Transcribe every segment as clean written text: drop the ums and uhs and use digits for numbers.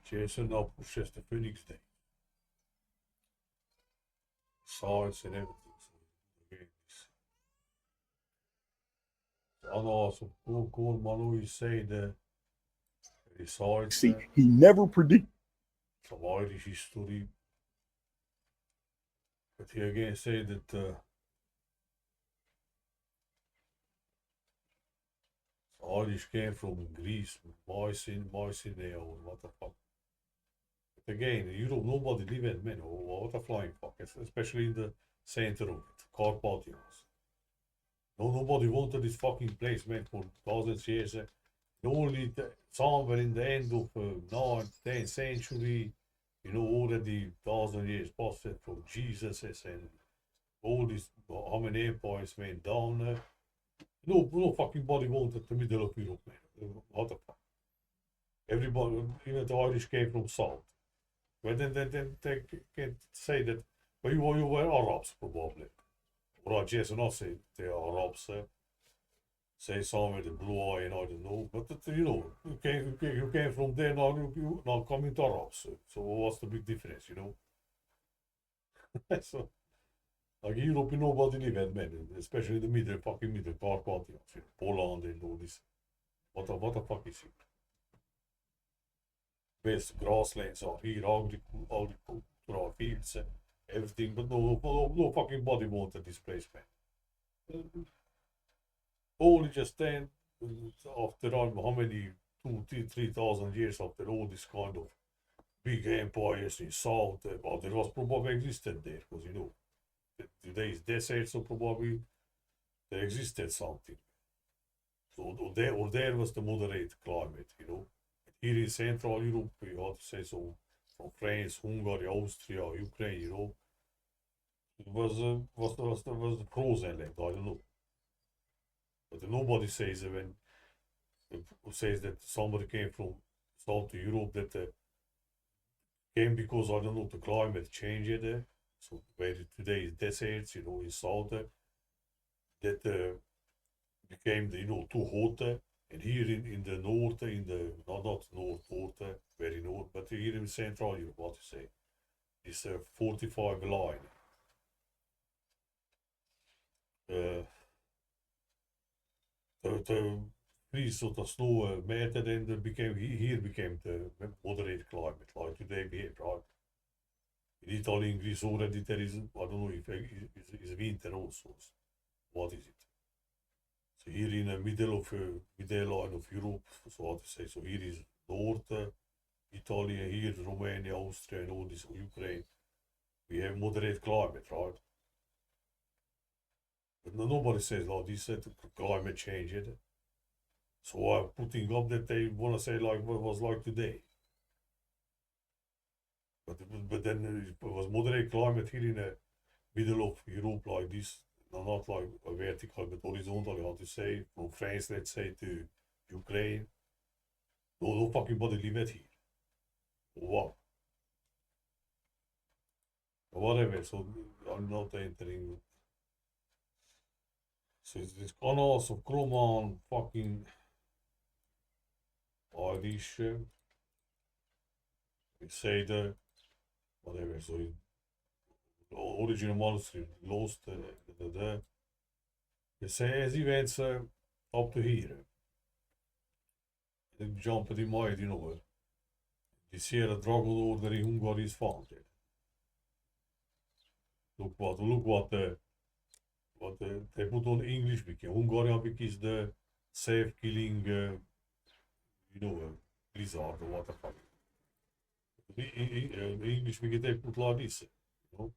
Jason now pushes the Phoenix Day. Sides and everything. So again, and also Paul Manu say the sides. See, he never predicted. Some Irish history. But he again say that Irish came from Greece, Mycenae, or what the fuck. But again, in Europe, nobody lived, man, or what a flying fuck, especially in the center of it, Carpathians. No, nobody wanted this fucking place, man, for thousands of years. Only somewhere in the end of 9th, 10th century, already 1,000 years passed from Jesus and all these, how many empires went down. No fucking body wanted the middle of Europe, man. What the fuck? Everybody, even the Irish came from south. But then they can't say that, but you were Arabs probably. Or I just not say they are Arabs. Say somewhere the blue eye and I don't know. But you came from there, now you now coming to Arabs. So what's the big difference, So, like Europe, nobody lived, man, especially the middle Carpathians, Poland and all this. What the fuck is it? Best grasslands are here, agricultural fields, everything, but no fucking body wanted this place, man. Only just then, after how many 2,000-3,000 years after all this kind of big empires in south, well, there was probably existed there, because today's desert, so probably there existed something. So there was the moderate climate, Here in Central Europe, you have to say so, from France, Hungary, Austria, Ukraine, it was frozen land, I don't know. But nobody says that somebody came from South Europe that came because, I don't know, the climate changed there. So where today is deserts, in south, that became too hot. And here in the north, not north, very north, but here in Central Europe, what to say, is 45 line. The freeze of the snow melted and here became the moderate climate, like today we have, right? In Italy, in Greece already there is, I don't know if it's winter also. What is it? So here in the middle line of Europe, so what to say, so here is North, Italy, here Romania, Austria, and all this, Ukraine. We have moderate climate, right? But nobody says, like this, that climate changed. So I'm putting up that they want to say like what was like today. But then it was moderate climate here in the middle of Europe like this. Not like a vertical, but horizontal, how to say, from France, let's say, to Ukraine. No fucking body lived here. Wow. Whatever, so I'm not entering. So it's this canals of Roman fucking Irish. We say the whatever, so original manuscript lost. They say as events up to here. They jump in mind, this year a dragon order in Hungary is founded. Look what they put on English wiki. Hungarian wiki is the safe killing, lizard or what the fuck. English wiki they put like this, So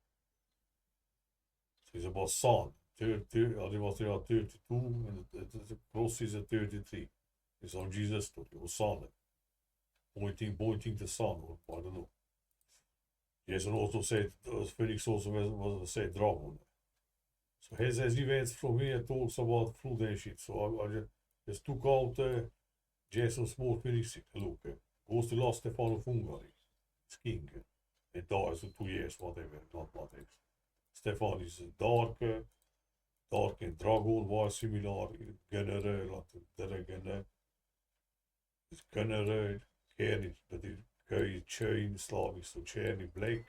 it's about sun. 30, was there 32 and the cross is a 33. It's on Jesus story, or sun. Pointing the sun, or I don't know. Yes, and also said Phoenix also was said dragon. So has events from here talks about flood and shit. So I just took out Jason small Phoenix. Look, goes to last Stefan of Hungary. It's king. It dies for 2 years, whatever, not whatever. Stefan is dark and dragon var similar. General, att det är general. Kenit, but det köj chain Slavic, so cherry black.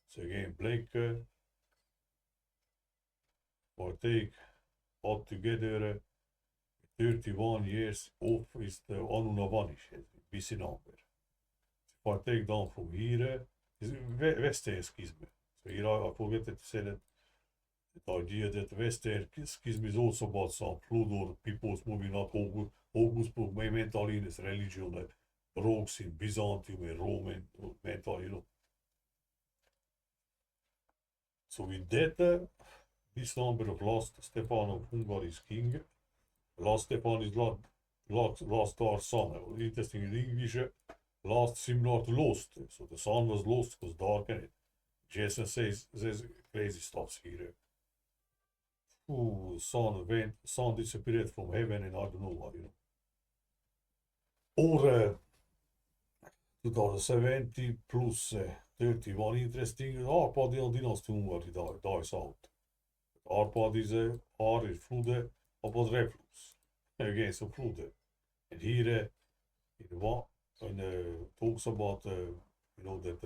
So again black. For take all together 31 years off is the Anunax, BC number. If I take down from here, is Western schism. So here I forget to say that the idea that Western schism is also about some flood or people's moving out August mental illness, religion, rogues in Byzantium and Roman mental, you know. So with that, this number of last Stepan of Hungary is king. Last Stepan is last our son. Interesting in English, last similar to lost. So the sun was lost, was darkened. Jason says crazy stuff here. Ooh, sun disappeared from heaven and I don't know what, you know. Or 2070 plus 31 interesting. Arpadian dynasty Hungary dies out. Arpad is R is flood about reflux. Again, so flood. And here in what and talks about you know that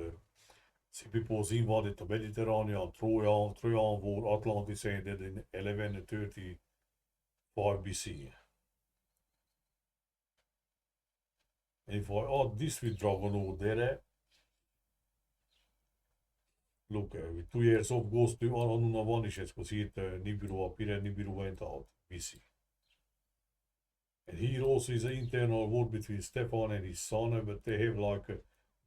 see people invaded the Mediterranean, Troyan war, Atlantis ended in 1135 BC. And if I add this with Dragon there, look, with 2 years off goes to Anunax, because here Nibiru appeared, Nibiru went out, BC. And here also is an internal war between Stepan and his son, but they have like a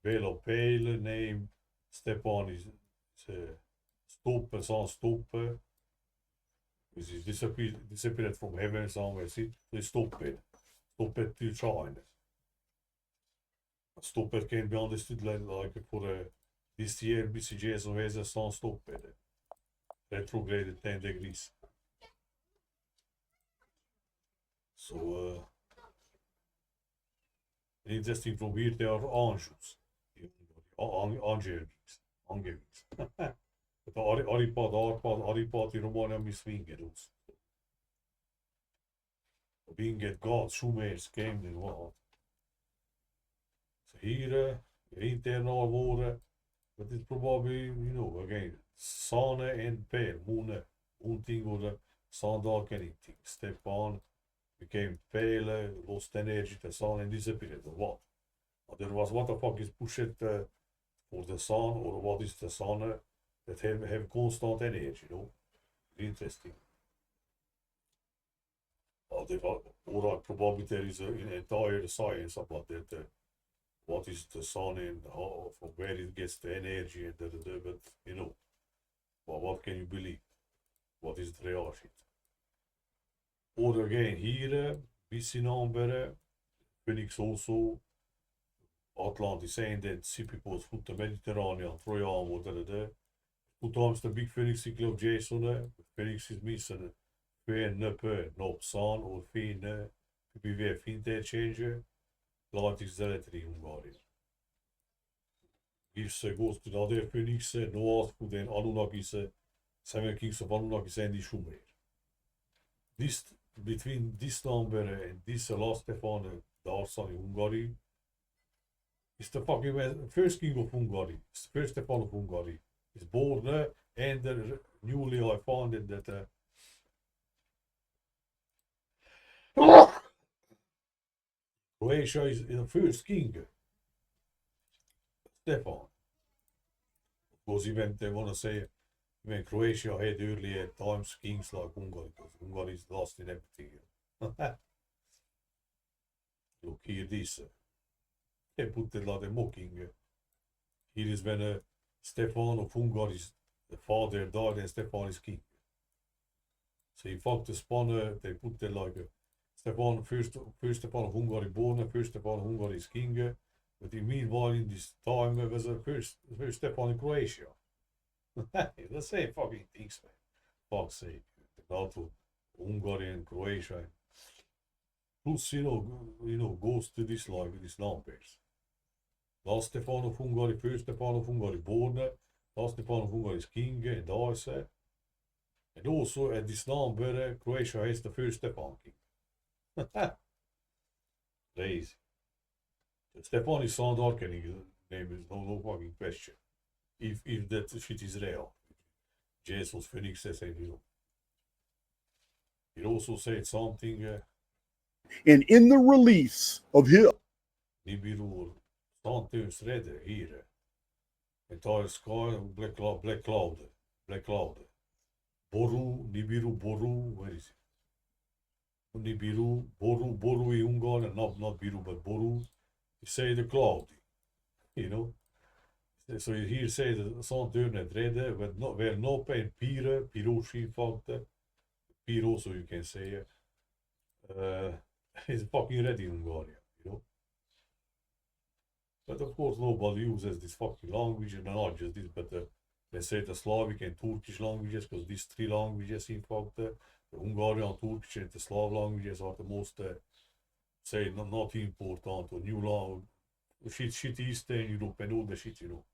Velo Pale name. Stepan is Stoppe, son Stoppe, which is disappeared from heaven somewhere. See, they Stoppe till China. Stoppe can be understood like for this year BCJ som has a son Stoppe. Retrograded 10 degrees. So, interesting from here, they are angels. Angels. But Aripad in Romania means Vingerus. Vinger, God, Schumers, came in what. So here, internal war, but it's probably, you know, again, Sun and Pale, Moon thing or the Sun darkening. Stepan became pale, lost energy, the sun and disappeared, or what? There was what the fuck is pushed for the sun, or what is the sun that have constant energy, you know? Interesting. Or probably there is an entire science about that. What is the sun and how, from where it gets the energy and but you know, well, what can you believe? What is the real shit? Or again here, BC number, Phoenix also, Atlantis ended, sea peoples from the Mediterranean, Troyan, whatever. 2 times the big Phoenix cycle of Jason, Phoenix is missing, Fen, no sun, or Fin, PPV, Fin interchange, Atlantis zealotry Hungary. Gives goes to the other Phoenix, Noah, then Anunax, 7 kings of Anunax and Shumer. This between this number and this last Stefan Darsan in Hungary is the fucking first king of Hungary. It's the first Stefan of Hungary. He's born and newly I found that Croatia is the first king. Stefan. Because even they want to say when Croatia had earlier times kings like Hungary, because Hungary is lost in everything. Look here, this. They put it like a mocking. Here is when Stefan of Hungary's the father died and Stefan is king. So in fact, the span, they put it like Stefan, first Stefan of Hungary born, first Stefan of Hungary is king. But in meanwhile, in this time, was the first Stefan in Croatia. The same fucking things, man. Fuck's sake. Not to Hungary and Croatia. Plus, you know, goes to this like these numbers. Last Stefan of Hungary, first Stefan of Hungary born, last Stefan of Hungary is king and dies. And also at this number, Croatia has the first Stefan king. Crazy. Stepan is son darkeningz. name is no fucking question. If that shit is real. Jesus Phoenix says, he also said something. And in the release of his Nibiru, something redde here. Entire sky, black cloud. Boru, Nibiru, Boru, where is it? Nibiru, Boru in Hungarian, not Biru, but Boru. You say the cloud, you know. So hier say the something redde, where no pain, Piro skifakte, Piro, so you can say, is fucking red in Hungarian, you know. But of course, nobody uses this fucking language, and not just this, but let's say the Slavic and Turkish languages, because these three languages, in fact, the Hungarian, Turkish, and the Slav languages are the most, say, not important or new language. Shit Eastern Europe and all the shit, you know.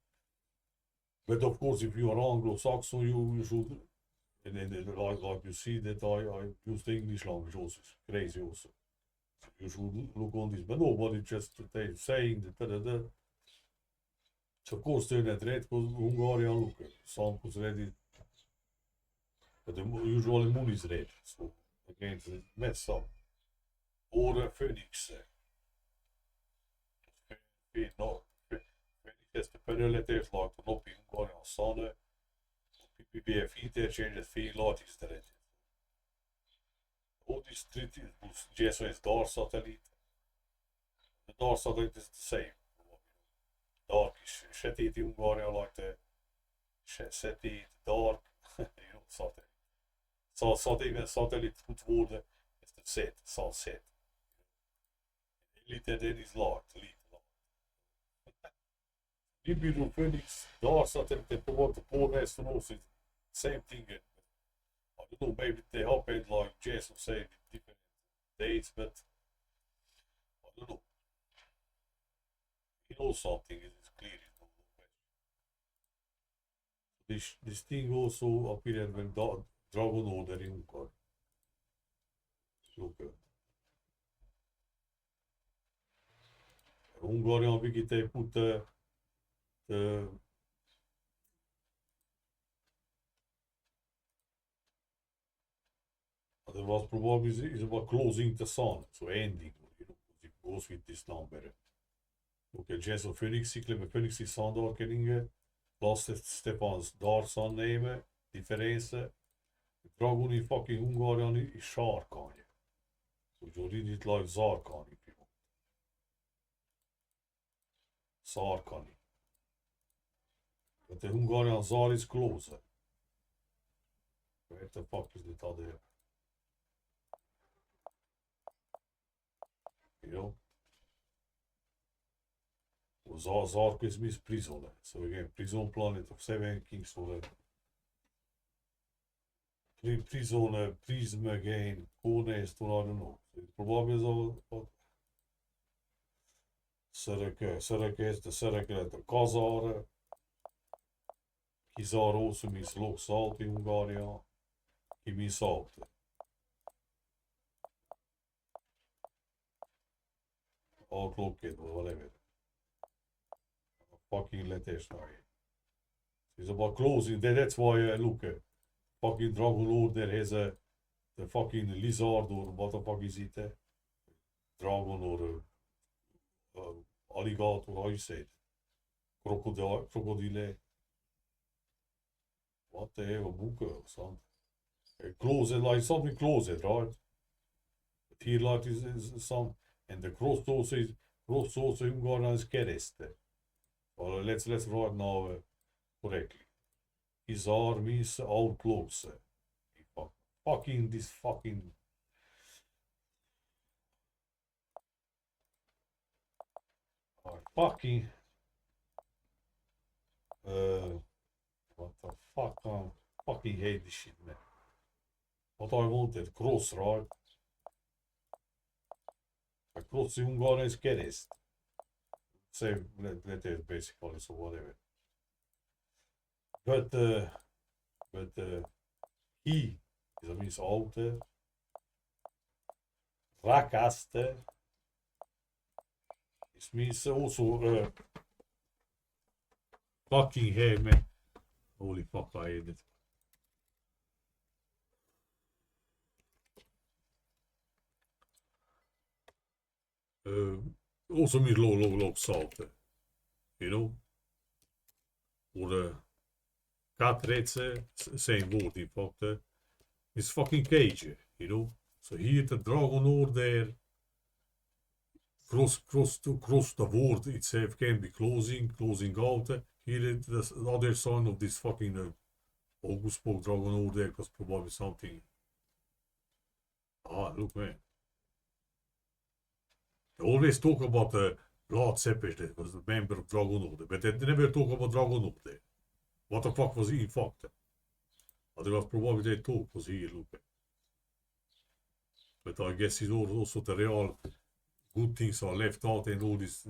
But of course, if you are Anglo-Saxon, you should, and then like you see that I use the English language also, it's crazy also. You should look on this, but nobody just saying that. So of course they're not red because Hungarian look, samples ready, but usually moon is red. So again, it's a mess up. Or Phoenix. No, Phoenix the penalties like to not be Hungarian sun. PPBF interchanges fel lot is the red. All these treaties, GSO is dark satellite. The dark satellite is the same. Dark is sötét in Hungarian, like the sötét, dark, you know, satellite. Så att even satellite mot vården är set, sunset. Lite den is lagt, lite lagt. Nibiru Phoenix, dark satellite på nästan också same thing. I don't know, maybe they happened like Jason said in different dates, but I don't know. He knows something, it is clear. This thing also appeared when Dragon Order in Hungary. Look at Hungarian wiki they put the there was probably is about closing the sun, so ending, you know, it goes with this number. Okay, Jason Phoenix cykeln med Phoenix i Sandarkeninge, plus Stepans Darsan name, difference, Dragon i fucking Hungarian i Sarkany. So you read it like Zarkany if you want. Sarkany. But the Hungarian Zar is closer. Where the fuck is the other? You know? Zark is Miss Prison. So again, Prison Planet of Seven Kings. So Prison, Prism again, Cornest, or I don't know. It probably is all. Szerekes, the Szereket, the Kazar. Kizar also means low salt in Hungarian. He means salt. All clocked or whatever. Fucking letters now. It's about closing. That's why look, fucking Dragon Lord there has the fucking lizard or what the fuck is it? Dragon or alligator, how you say it? Crocodile. What the hell, a book or something? Closed, like something closed, right? But here like is some, and the cross also is Hungarian is kereste. Well, let's write now correctly. Izar means all close. Fucking this fucking. Fucking. What the fuck? I fucking hate this shit, man. What I wanted, cross, right? A cross in Hungarian is kerest. Same letters basically, so whatever. But he is means alter. Rakaste. It means also Fucking hell, man. Holy fuck, I hate it. Also meer low salt, you know? Or katretsen, same word in fact, is fucking cage, you know? So hier the dragon over there, cross the word itself can be closing out. Here the other sign of this fucking August spoke dragon over there was probably something. Ah, look, man. They always talk about the blood separate that was the member of Dragon Order, but they never talk about Dragon Order. What the fuck was he in fact? Otherwise, probably they talk was here, look. But I guess it's also the real good things are left out and all this.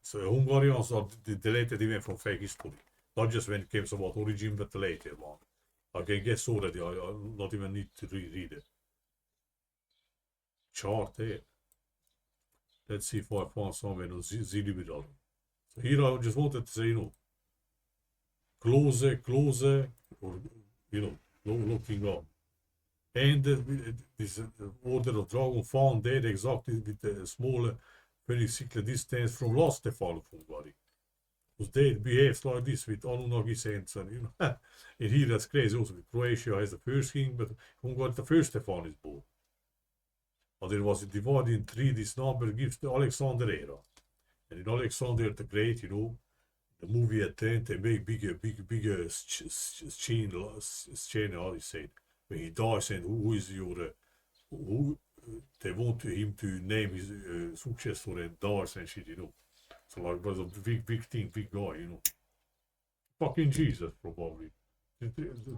So Hungarians are deleted even from fake history. Not just when it comes about origin, but the later one. I can guess already, I not even need to read it. Chart there. Let's see if I find somewhere on Zilibidal. So here I just wanted to say, you know, closer, or, you know, looking up. And this order of dragon found there exactly with a smaller pericyclic distance from last Stefan of Hungary. Because they behaves like this with Anunax and you know. And here that's crazy also with Croatia has the first king, but Hungary the first Stefan is born. But there was a divide in three, this number gives the Alexander era. And in Alexander the Great, you know, the movie Atlantis, they make bigger chain, how you say it. When he dies and who is your, who, they want him to name his successor and dies and shit, you know. So like, was a big thing, big guy, you know. Fucking Jesus, probably.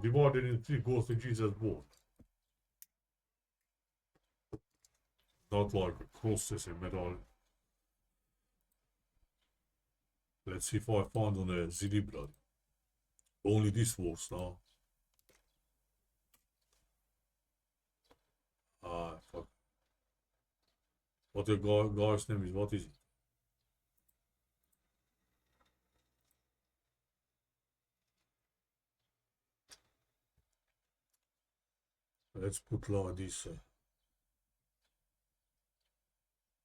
Divided in three goes to Jesus born. Not like crosses and metal. Let's see if I find on a Zilibra. Only this works now. Ah, fuck. What the guy's name is? What is it? Let's put like this.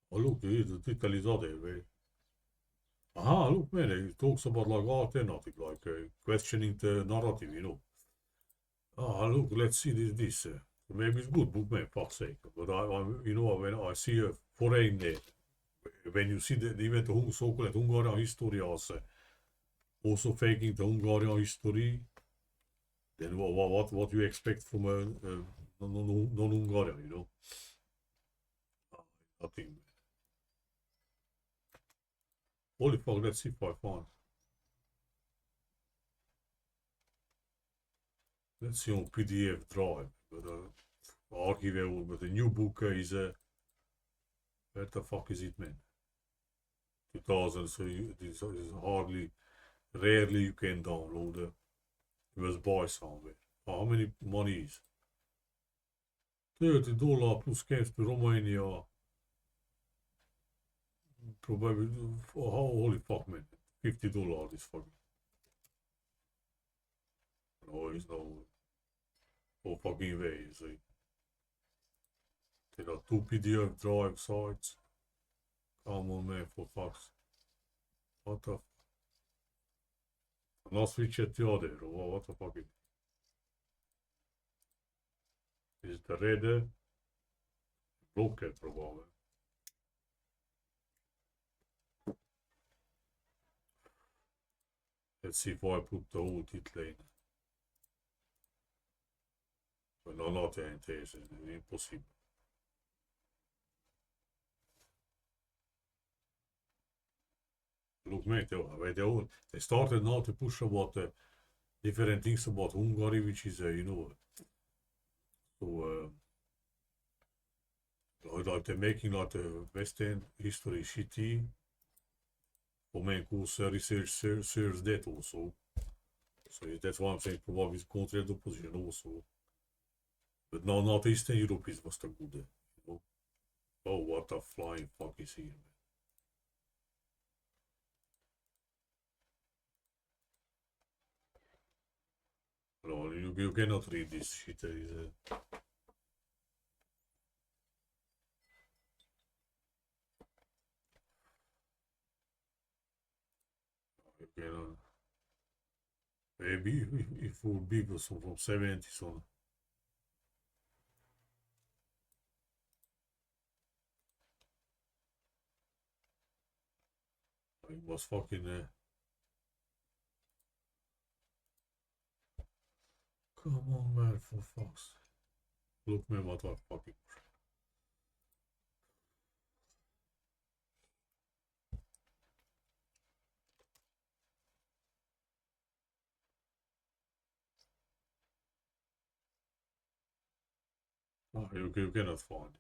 Oh, look, the title is other way. Aha, look, man, it talks about like alternative, like questioning the narrative, you know. Ah, look, let's see this. Maybe it's good book, man, fuck's sake. But you know, when I see a foreign there, when you see the even the so-called Hungarian history as also faking the Hungarian history, then what you expect from a non-Hungarian, you know? Nothing. Holy fuck, let's see if I find. Let's see on PDF drive. But archive, but the new book is where the fuck is it, man? 2000, so this is hardly, rarely you can download it. You must buy somewhere. How many money is? $30 plus scams to Romania. Probably, oh, holy fuck, man. $50 is fucking. No, it's no fucking way, you see. There are 2 PDF drive sites. Come on, man, for fucks. What the? Now switch it to the other, or what the fuck is the red blocked probably. Let's see if I put the whole title in. But no, not the entire, impossible. Look, mate, they started now to push about different things about Hungary, which is, you know, so like they're making like the Western history shitty. For main course research serves that also. So that's why I'm saying probably it's contrary to opposition also. But now not Eastern Europe is was the good, you know. Oh, what the flying fuck is here, man. You cannot read this shit. You cannot. Maybe if it would be from 70s on. It was fucking. Come on, man, for fuck's sake. Look, man, what I fucking. Oh, you cannot find it.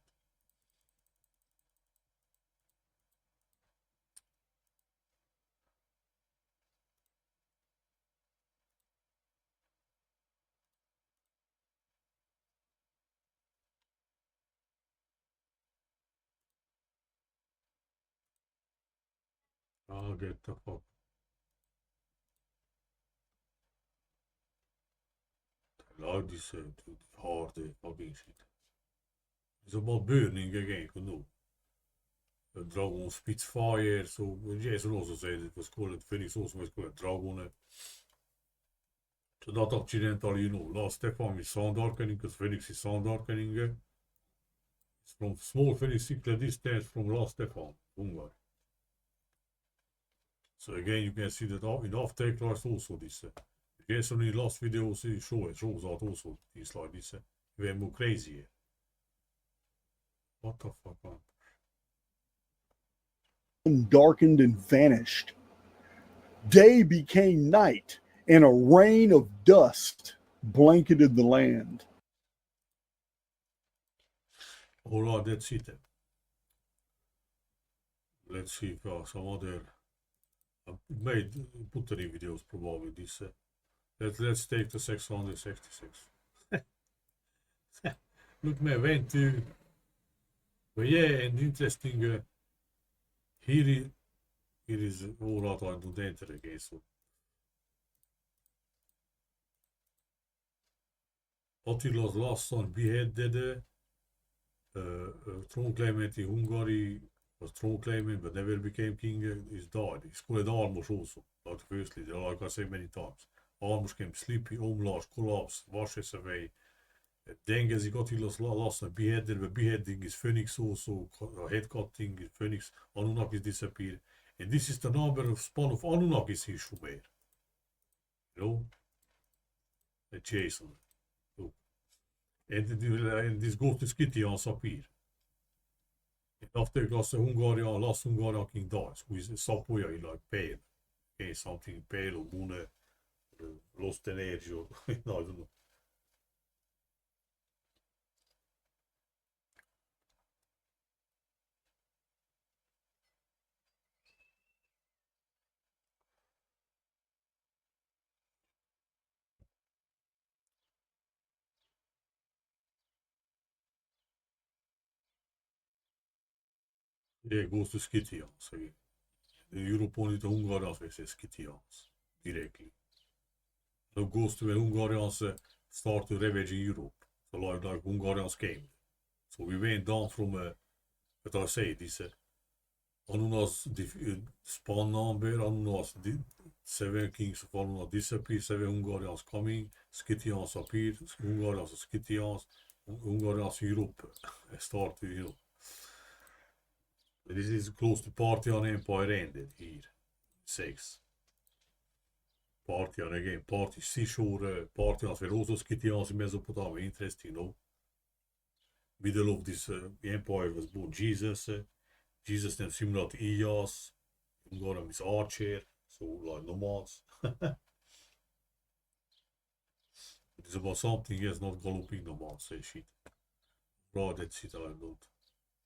I'll get the fuck. Like this hard fucking shit. It's about burning again, genoeg. Dragon Spitfire, so Jason also said it was called Phoenix, also was called Dragon. So that accidental, you know, last Stefan is sound darkening, because Phoenix is sound darkening. It's from small Phoenix cycler distance from last Stefan, Hungary. So again, you can see that in the off-take lights also this. Jason in the last video shows out also things like this. Even more crazy here. What the fuck, man? Darkened and vanished. Day became night, and a rain of dust blanketed the land. Alright, that's it. Let's see if some other. I put 3 videos probably this. Let's take the 666. Look, man, went to. But yeah, and interesting. Here is all that I don't enter again. So Attila's last son beheaded. Throne claimant in Hungary was throne claimant but never became king. Is died. He's called Almos also. Like firstly, like I say many times. Almos came sleepy, omlash, collapse, washes away. Denges got Attila's last son beheaded. The beheading is Phoenix also. Head cutting is Phoenix. Anunax disappeared. And this is the number of span of Anunnakis in Sumer. You know? The Jason. Look. And this goes to Scythians appear. And after last Hungarian king dies, who is Sapoya like pale. Okay, something pale or moon, lost energy or no, I don't know. Yeah, it goes to Scythians again. The European the Hungarians will say Scythians directly. So it goes to when Hungarians start to ravage in Europe. So like Hungarians came. So we went down from what I say, this Anunas spawn number, Anunas 7 kings of Anunas disappear, 7 Hungarians coming, Scythians appear, Hungarians, Scythians, Hungarians Europe start to, you know. This is close to Parthian Empire ended here. 6. Parthian again, Parthian seashore, Parthians were also Scythians in Mesopotamia, interesting, no? Middle of this empire was born Jesus. Jesus then similar to Ias. Hungarian is archer, so like nomads. It is about something else, not galloping nomads, say shit. Right, that's it, I don't.